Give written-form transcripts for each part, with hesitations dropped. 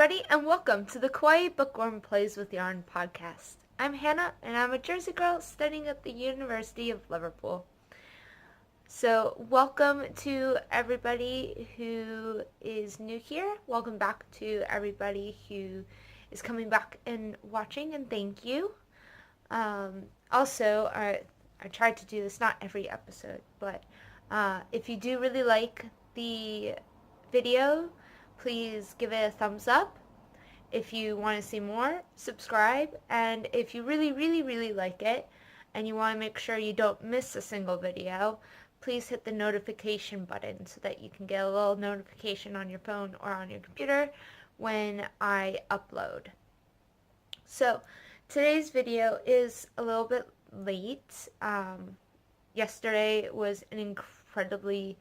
everybody, and welcome to the Kawaii Bookworm Plays with Yarn podcast. I'm Hannah, and I'm a Jersey girl studying at the University of Liverpool. So, welcome to everybody who is new here. Welcome back to everybody who is coming back and watching, and thank you. Also, I tried to do this not every episode, but if you do really like the video, please give it a thumbs up. If you want to see more, subscribe. And if you really like it and you want to make sure you don't miss a single video, please hit the notification button so that you can get a little notification on your phone or on your computer when I upload. So today's video is a little bit late. Yesterday was an incredibly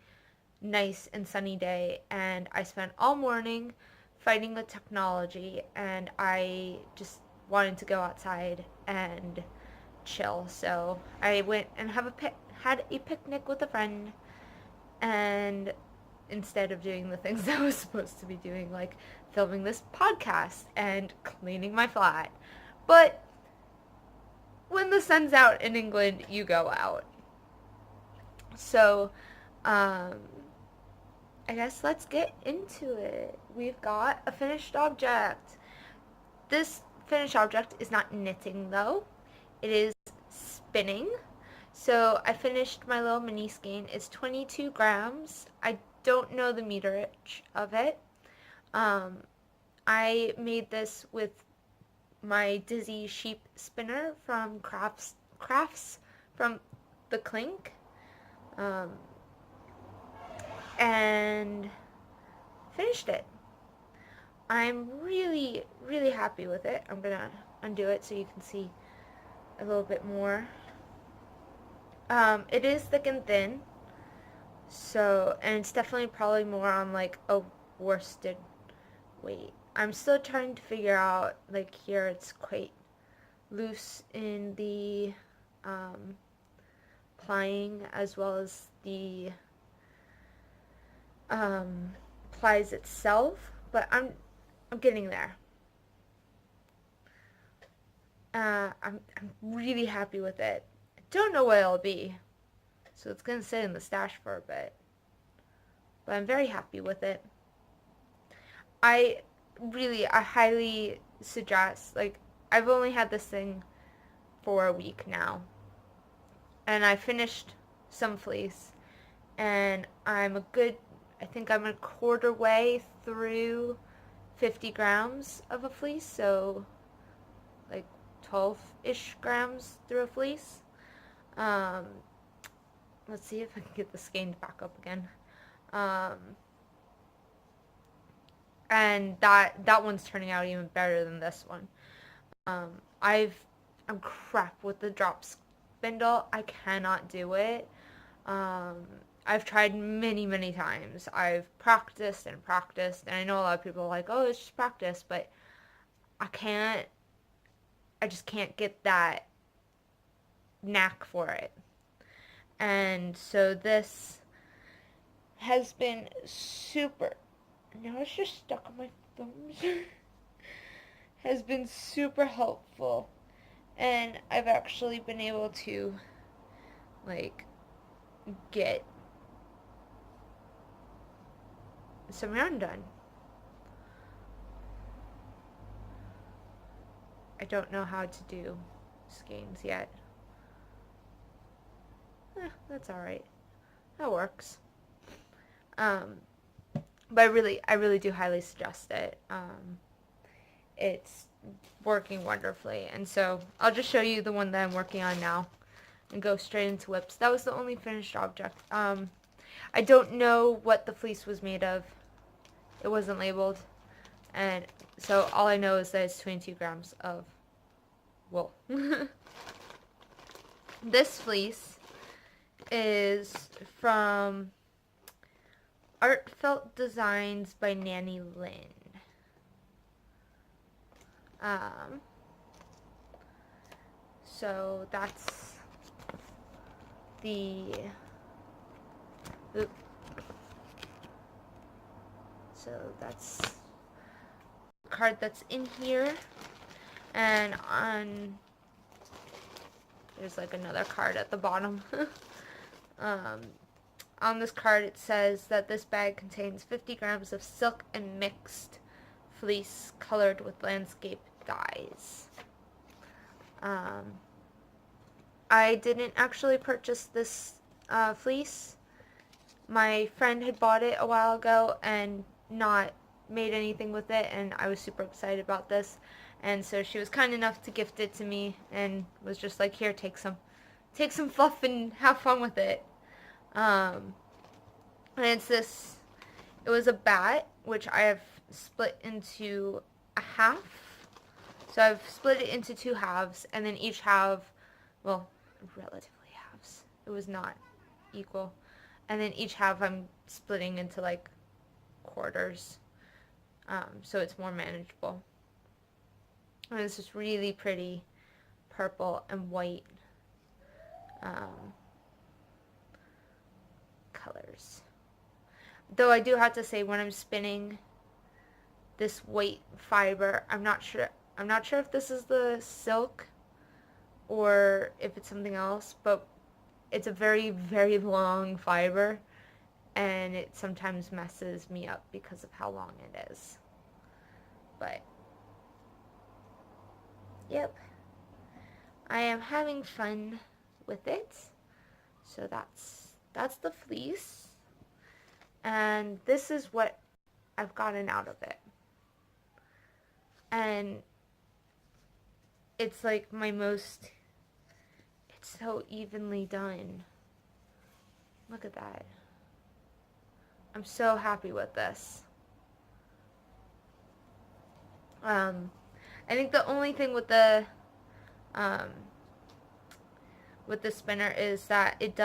nice and sunny day, and I spent all morning fighting with technology, and I just wanted to go outside and chill. So I went and had a picnic with a friend, and instead of doing the things I was supposed to be doing, like filming this podcast and cleaning my flat. But when the sun's out in England, you go out. So, I guess let's get into it. We've got a finished object. This finished object is not knitting though. It is spinning. So I finished my little mini skein. It's 22 grams. I don't know the meterage of it. I made this with my Dizzy sheep spinner from Crafts from the Clink. And finished it. I'm really happy with it. I'm gonna undo it so you can see a little bit more. It is thick and thin, so, and it's definitely probably more on like a worsted weight. I'm still trying to figure out, like here it's quite loose in the plying as well as the plies itself, but I'm getting there. I'm really happy with it. I don't know what it'll be, so it's gonna sit in the stash for a bit, but I'm very happy with it. I highly suggest, like, I've only had this thing for a week now, and I finished some fleece, and I think I'm a quarter way through 50 grams of a fleece, so like 12-ish grams through a fleece. Let's see if I can get the skein back up again. And that one's turning out even better than this one. I'm crap with the drop spindle. I cannot do it. I've tried many times. I've practiced, and I know a lot of people are like, oh, it's just practice, but I just can't get that knack for it. And so this has been now it's just stuck on my thumbs, has been super helpful, and I've actually been able to, like, get some yarn done. I don't know how to do skeins yet. That's alright. That works. But I really do highly suggest it. It's working wonderfully. And so I'll just show you the one that I'm working on now and go straight into whips. That was the only finished object. I don't know what the fleece was made of. It wasn't labeled. And so all I know is that it's 22 grams of wool. This fleece is from Artfelt Designs by Nanny Lynn. So that's so that's card that's in here, and there's like another card at the bottom. On this card it says that this bag contains 50 grams of silk and mixed fleece colored with landscape dyes. I didn't actually purchase this fleece. My friend had bought it a while ago and not made anything with it, and I was super excited about this, and so she was kind enough to gift it to me and was just like, here, take some fluff and have fun with it. And it's this, it was a bat, which I have split into a half. So I've split it into 2 halves, and then each half, well, relatively halves. It was not equal. And then each half I'm splitting into like quarters, so it's more manageable. And it's just really pretty purple and white colors. Though I do have to say, when I'm spinning this white fiber, I'm not sure if this is the silk or if it's something else, but it's a very, very long fiber, and it sometimes messes me up because of how long it is. But yep, I am having fun with it. So that's the fleece, and this is what I've gotten out of it. And it's like it's so evenly done. Look at that. I'm so happy with this. I think the only thing with the spinner is that it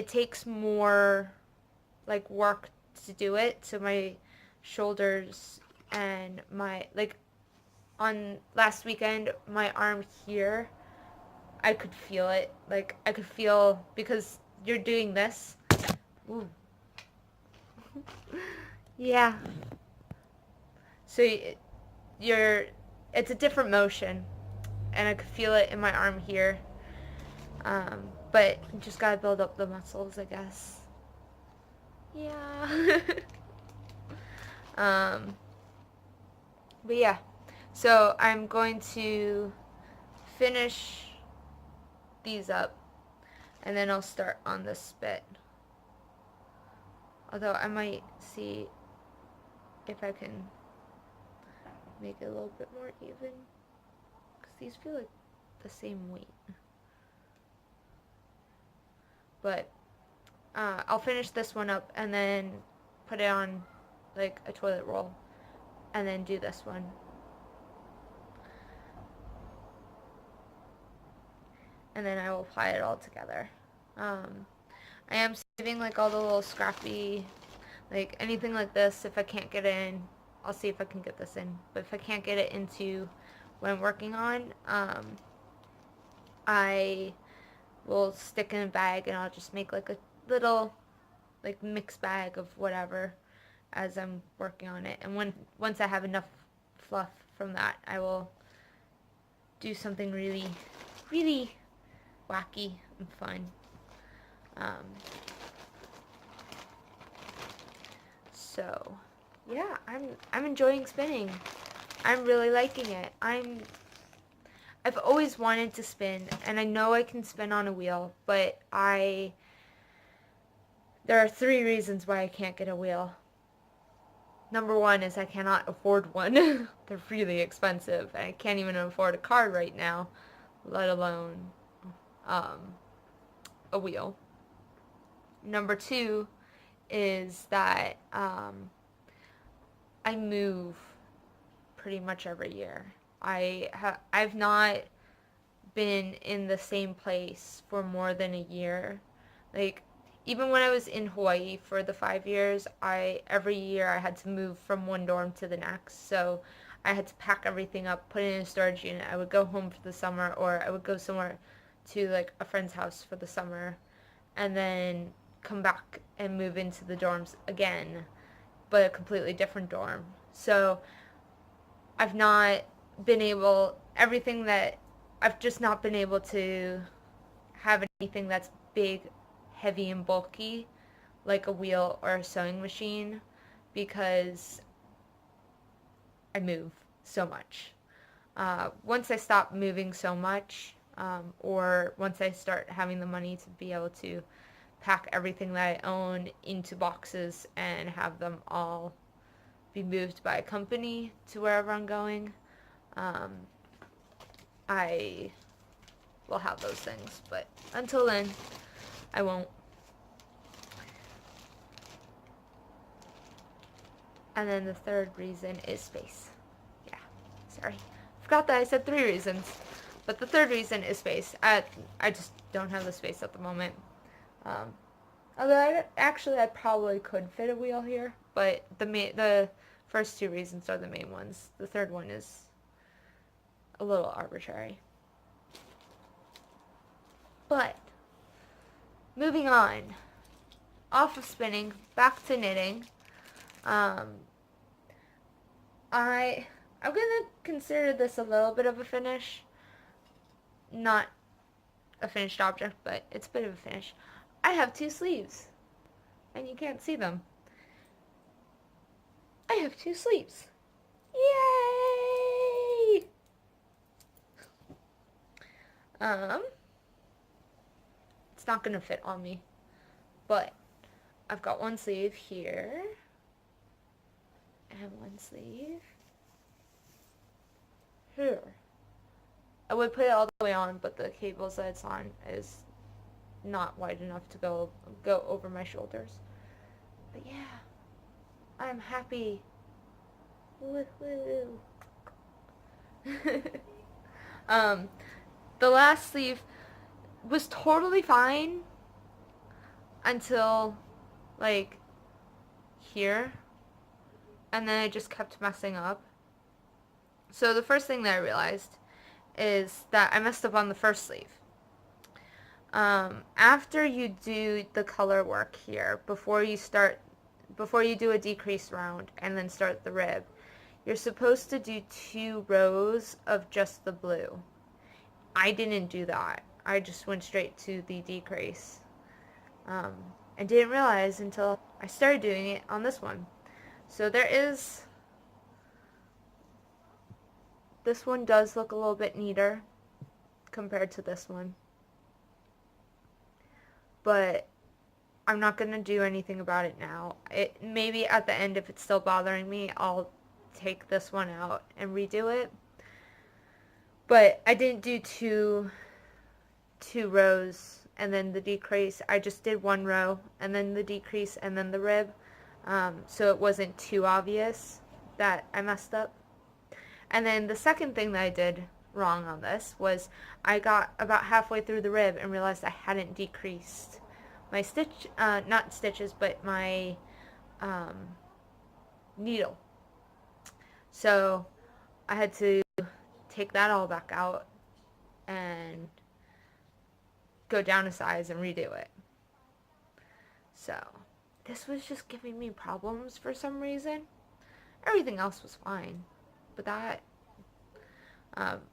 takes more like work to do it. So my shoulders and on last weekend, my arm here, I could feel it. Like, I could feel, because you're doing this. Ooh. Yeah. So it's a different motion, and I could feel it in my arm here. But you just gotta build up the muscles, I guess. Yeah. But yeah. So I'm going to finish these up, and then I'll start on the spit. Although I might see if I can make it a little bit more even, because these feel like the same weight. But I'll finish this one up and then put it on like a toilet roll, and then do this one. And then I will apply it all together. I am saving like all the little scrappy, like anything like this. If I can't get it in, I'll see if I can get this in. But if I can't get it into what I'm working on, I will stick in a bag, and I'll just make like a little like mix bag of whatever as I'm working on it. And once I have enough fluff from that, I will do something really, really wacky and fun. So yeah, I'm enjoying spinning. I'm really liking it. I've always wanted to spin, and I know I can spin on a wheel, but there are 3 reasons why I can't get a wheel. Number 1 is I cannot afford one. They're really expensive, and I can't even afford a car right now, let alone a wheel. Number 2 is that I move pretty much every year. I've not been in the same place for more than a year. Like, even when I was in Hawaii for the 5 years, every year I had to move from one dorm to the next. So I had to pack everything up, put it in a storage unit. I would go home for the summer, or I would go somewhere to like a friend's house for the summer, and then come back and move into the dorms again, but a completely different dorm. So I've not been able, everything that, I've just not been able to have anything that's big, heavy, and bulky, like a wheel or a sewing machine, because I move so much. Once I stop moving so much, or once I start having the money to be able to pack everything that I own into boxes and have them all be moved by a company to wherever I'm going, I will have those things. But until then, I won't. And then the third reason is space. Yeah, sorry. Forgot that I said 3 reasons. But the third reason is space. I just don't have the space at the moment. Although I probably could fit a wheel here, but the first 2 reasons are the main ones. The third one is a little arbitrary. But moving on, off of spinning, back to knitting. I'm gonna consider this a little bit of a finish. Not a finished object, but it's a bit of a finish. I have 2 sleeves, and you can't see them. I have 2 sleeves. Yay! It's not gonna fit on me, but I've got 1 sleeve here, and 1 sleeve here. I would put it all the way on, but the cables that it's on is not wide enough to go over my shoulders. But yeah, I'm happy. Woohoo! The last sleeve was totally fine until like here, and then it just kept messing up. So the first thing that I realized is that I messed up on the first sleeve. After you do the color work here, before you do a decrease round and then start the rib, you're supposed to do 2 rows of just the blue. I didn't do that. I just went straight to the decrease. And didn't realize until I started doing it on this one. So this one does look a little bit neater compared to this one. But I'm not going to do anything about it now. Maybe at the end, if it's still bothering me, I'll take this one out and redo it. But I didn't do two rows and then the decrease. I just did 1 row and then the decrease and then the rib. So it wasn't too obvious that I messed up. And then the second thing that I did wrong on this was I got about halfway through the rib and realized I hadn't decreased my not stitches, but my needle. So I had to take that all back out and go down a size and redo it. So this was just giving me problems for some reason. Everything else was fine, but that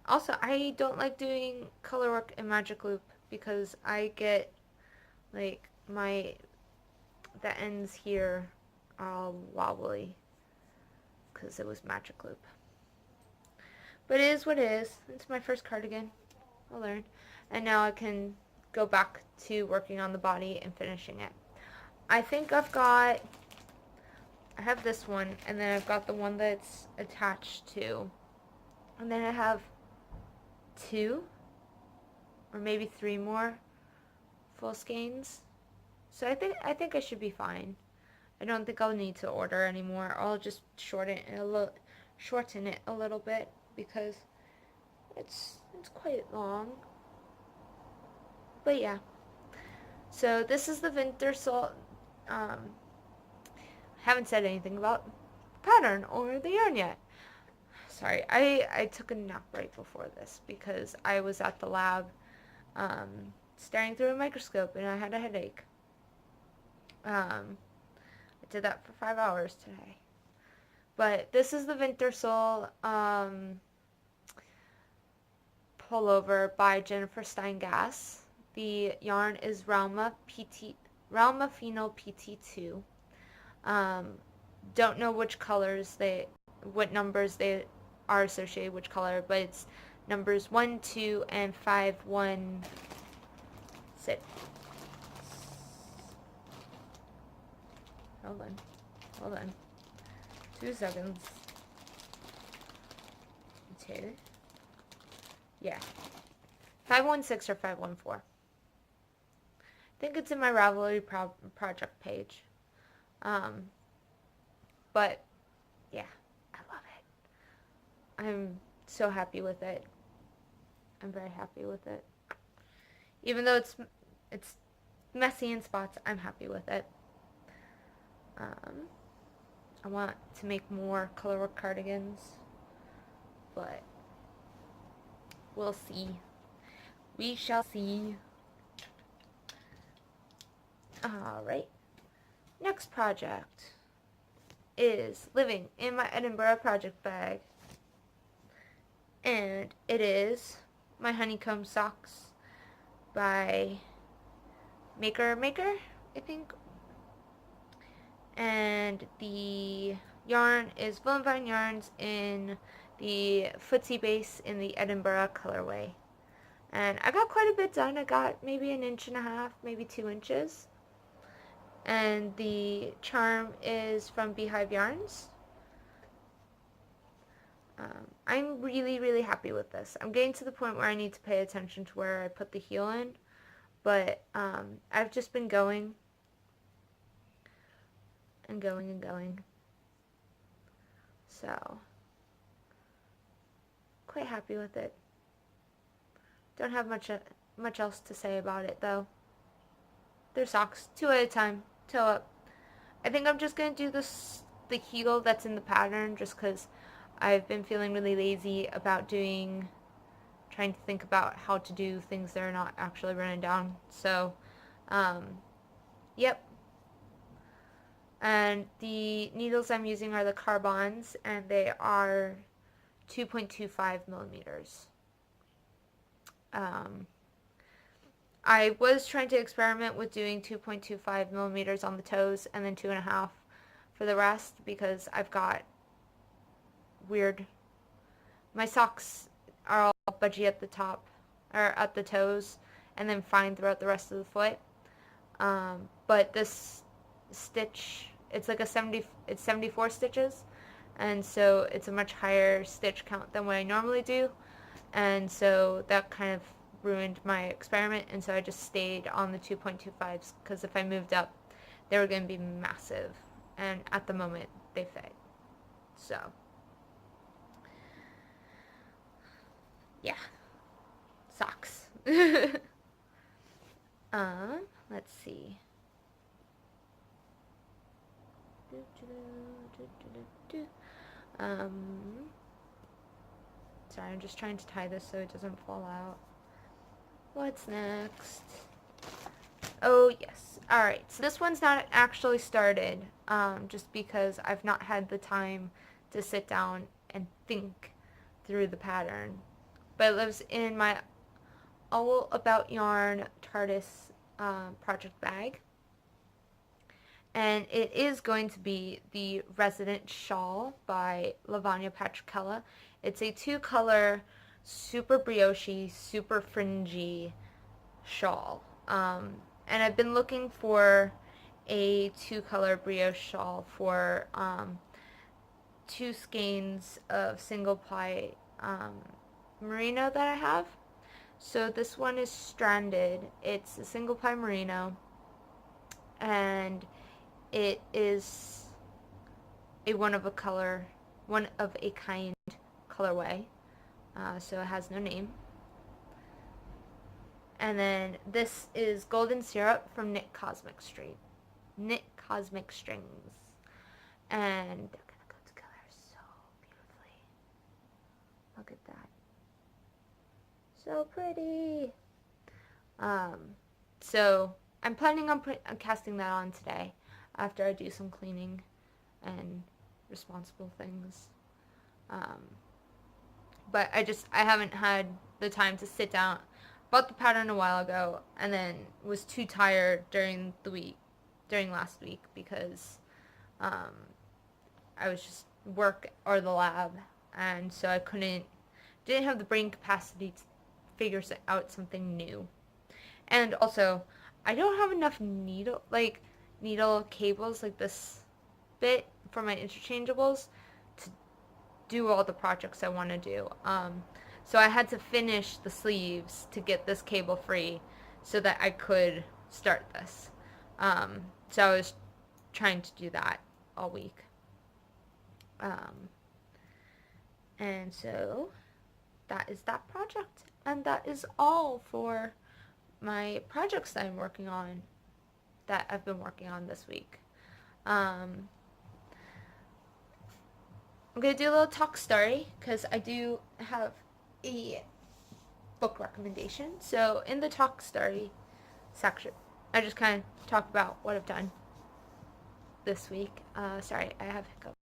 also, I don't like doing color work in Magic Loop because I get like the ends here all wobbly because it was Magic Loop. But it is what it is. It's my first cardigan. I'll learn. And now I can go back to working on the body and finishing it. I think I have this one, and then I've got the one that's attached to. And then I have 2 or maybe 3 more full skeins. So I think I should be fine. I don't think I'll need to order anymore. I'll just shorten it a little bit because it's quite long. But yeah. So this is the winter salt. Haven't said anything about the pattern or the yarn yet. Sorry, I took a nap right before this because I was at the lab staring through a microscope and I had a headache. I did that for 5 hours today. But this is the Winter Soul pullover by Jennifer Steingass. The yarn is Ralma Fino PT2. Don't know what numbers they are associated with which color, but it's numbers 1, 2, and 5, 1, 6. Hold on. 2 seconds. 2. Yeah. 516 or 514. I think it's in my Ravelry project page. But yeah, I love it. I'm so happy with it. I'm very happy with it. Even though it's messy in spots, I'm happy with it. I want to make more colorwork cardigans, but we'll see. We shall see. Alright. Next project is living in my Edinburgh project bag. And it is my honeycomb socks by Maker, I think. And the yarn is Villenvine Yarns in the Footsie base in the Edinburgh colorway. And I got quite a bit done. I got maybe 1.5 inches, maybe 2 inches. And the charm is from Beehive Yarns. I'm really, really happy with this. I'm getting to the point where I need to pay attention to where I put the heel in. But I've just been going and going and going. So, quite happy with it. Don't have much else to say about it though. They're socks, 2 at a time, toe up. I think I'm just gonna do the heel that's in the pattern, just because I've been feeling really lazy about trying to think about how to do things that are not actually running down. So, yep. And the needles I'm using are the Carbons, and they are 2.25 millimeters. I was trying to experiment with doing 2.25 millimeters on the toes and then 2.5 for the rest, because I've got my socks are all budgy at the top, or at the toes, and then fine throughout the rest of the foot. But this stitch, it's like it's 74 stitches, and so it's a much higher stitch count than what I normally do, and so that kind of ruined my experiment, and so I just stayed on the 2.25s, because if I moved up, they were going to be massive, and at the moment, they fit. So, yeah. Socks. Let's see. Sorry, I'm just trying to tie this so it doesn't fall out. What's next? Oh, yes. Alright, so this one's not actually started, just because I've not had the time to sit down and think through the pattern. But it lives in my All About Yarn TARDIS project bag. And it is going to be the Resident Shawl by Lavanya Patrickella. It's a 2-color, super brioche, super fringy shawl. And I've been looking for a 2-color brioche shawl for 2 skeins of single ply merino that I have. So this one is stranded. It's a single ply merino, and it is a one of a kind colorway. So it has no name. And then this is Golden Syrup from Knit Cosmic Strings. And they're gonna go together so beautifully. Look at that. So pretty. So I'm planning on casting that on today after I do some cleaning and responsible things. But I haven't had the time to sit down. Bought the pattern a while ago and then was too tired during last week because I was just work or the lab, and so I didn't have the brain capacity to figure out something new. And also, I don't have enough needle cables like this bit for my interchangeables to do all the projects I want to do. So I had to finish the sleeves to get this cable free so that I could start this. So I was trying to do that all week. And so that is that project. And that is all for my projects that I'm working on, that I've been working on this week. I'm going to do a little talk story because I do have a book recommendation. So in the talk story section, I just kind of talk about what I've done this week. Sorry, I have hiccups.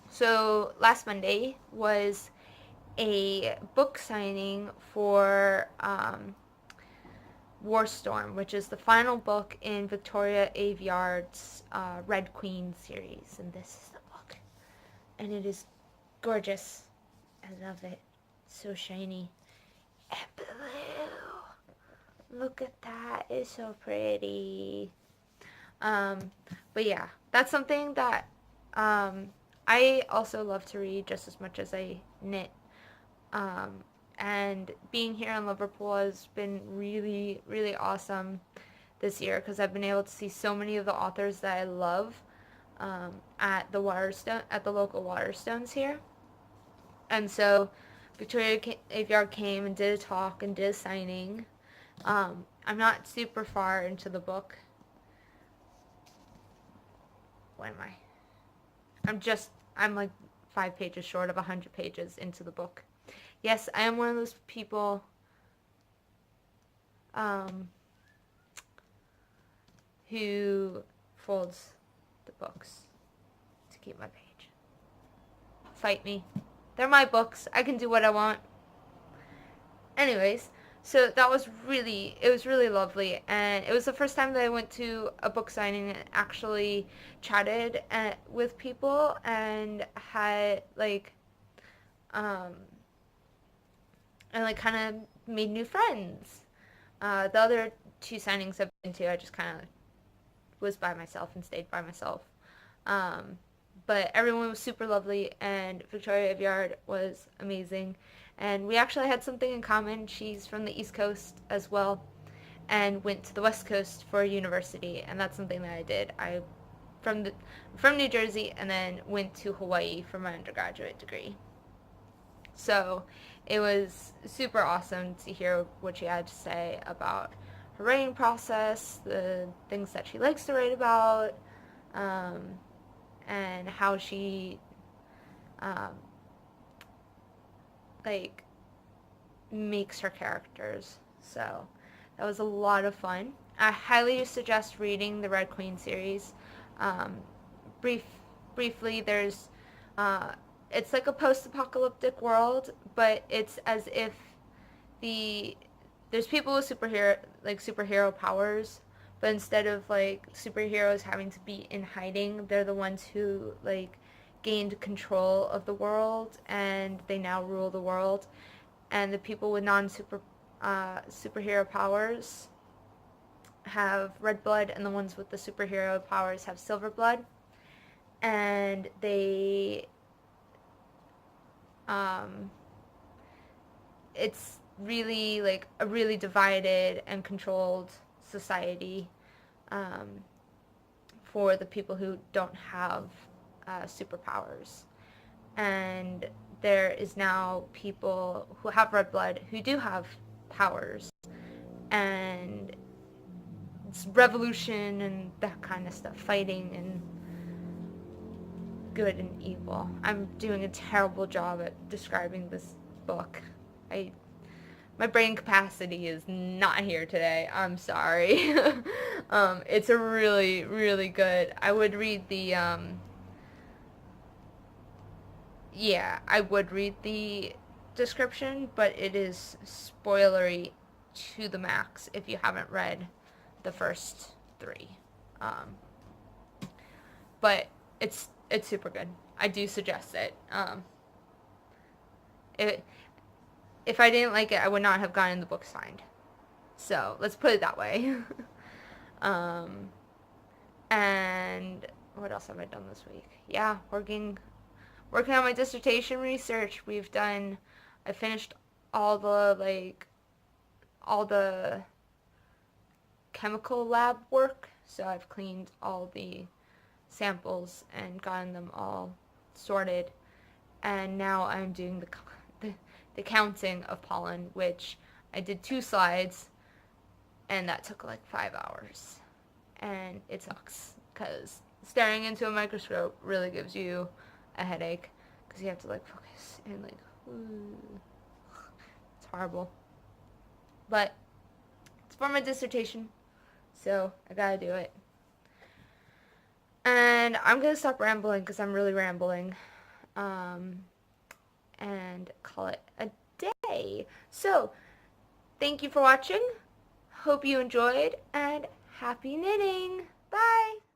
So last Monday was a book signing for War Storm, which is the final book in Victoria Aveyard's Red Queen series. And this is the book. And it is gorgeous. I love it. So shiny. And blue. Look at that. It's so pretty. But yeah, that's something that I also love to read just as much as I knit. And being here in Liverpool has been really, really awesome this year because I've been able to see so many of the authors that I love at the local Waterstones here. And so Victoria Aveyard came and did a talk and did a signing. I'm not super far into the book. What am I? I'm like 5 pages short of 100 pages into the book. Yes, I am one of those people who folds the books to keep my page. Fight me. They're my books. I can do what I want. Anyways, so it was really lovely, and it was the first time that I went to a book signing and actually chatted with people and had kind of made new friends. The other 2 signings I've been to, I just kind of was by myself and stayed by myself. But everyone was super lovely, and Victoria Aveyard was amazing. And we actually had something in common. She's from the East Coast as well and went to the West Coast for university, and that's something that I did. I from New Jersey and then went to Hawaii for my undergraduate degree. So it was super awesome to hear what she had to say about her writing process, the things that she likes to write about, and how she makes her characters. So that was a lot of fun. I highly suggest reading the Red Queen series. Briefly, there's it's like a post-apocalyptic world, but it's as if there's people with superhero powers, but instead of superheroes having to be in hiding, they're the ones who gained control of the world, and they now rule the world. And the people with superhero powers have red blood, and the ones with the superhero powers have silver blood. And they it's really a really divided and controlled society for the people who don't have superpowers. And there is now people who have red blood who do have powers, and it's revolution and that kind of stuff, fighting and good and evil. I'm doing a terrible job at describing this book. My brain capacity is not here today. I'm sorry. It's a really, really good. I would read the yeah, I would read the description, but it is spoilery to the max if you haven't read the first three. Um, but it's super good. I do suggest it. It if I didn't like it, I would not have gotten the book signed. So let's put it that way. um, and what else have I done this week? Yeah, working on my dissertation research. I finished all the chemical lab work. So I've cleaned all the samples and gotten them all sorted. And now I'm doing the counting of pollen, which I did 2 slides, and that took like 5 hours. And it sucks, because staring into a microscope really gives you a headache, because you have to like focus and like, it's horrible. But it's for my dissertation, so I gotta do it. And I'm gonna stop rambling, because I'm really rambling. And call it a day. So, thank you for watching. Hope you enjoyed, and happy knitting. Bye!